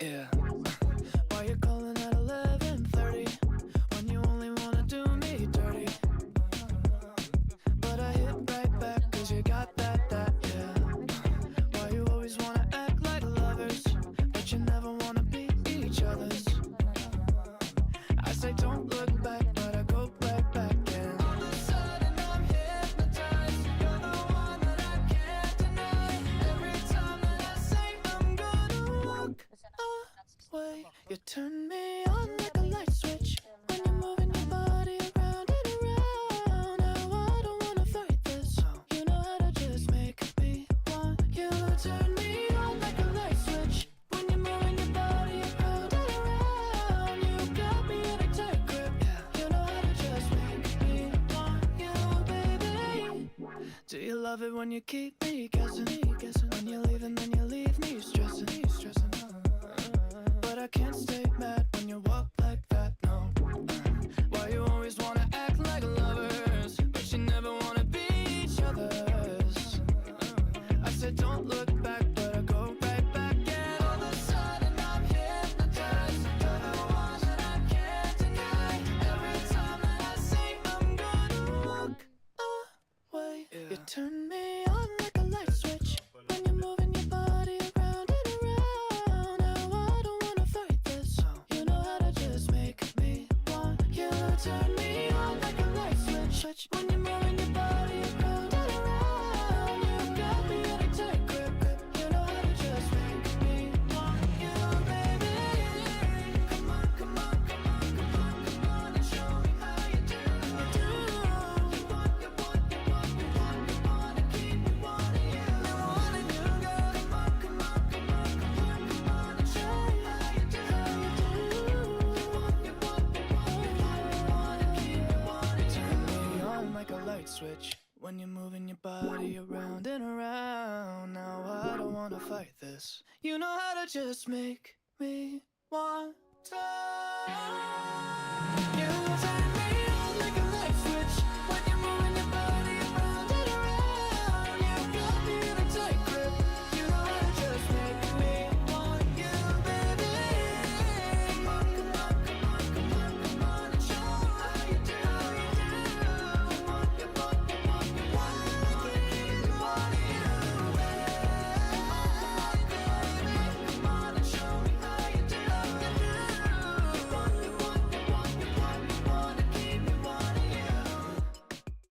Yeah. Why you calling at 11:30 when you only wanna do me dirty? But I hit right back 'cause you got that, yeah. Why you always wanna act like lovers, but you never wanna be each other's? I say don't look back, but I go right back, and all of a sudden I'm hypnotized. You're the one that I can't deny. Every time that I say I'm gonna walk away, you turn me on like a light switch when you're moving your body around and around. Now I don't wanna fight this. You know how to just make me want you. Turn me on like a light switch when you're moving your body around and around. You got me in a tight grip. You know how to just make me want you, baby. Do you love it when you keep me guessing? When you leave and then you leave me stressing. But I can't stay mad when you walk like that, no. Why you always wanna act like lovers, but you never wanna be each other's? I said don't look back, but I go right back, and all of a sudden I'm hypnotized. You're the one that I can't deny. Every time that I say I'm gonna walk away, you turn me on like a light switch when you're moving your body around and around. Now I don't wanna fight this. You know how to just make me want you. Turn me on like a light switch when you're moving your body around and around. You got me in a tight grip. You know how to just make me want you, baby. Come on, come on, come on, come on, come on, and show me how you do. You want, you want, you want, you want, you wanna keep me wanting you. I wanna do, girl. Come on, come on, come on, come on, come on, and show me how you do. You want, you want, you want, you want, you wanna keep me wanting you. Turn me on like a light switch when you're moving your body around and around. Now I don't wanna fight this. You know how to just make me want to. You turn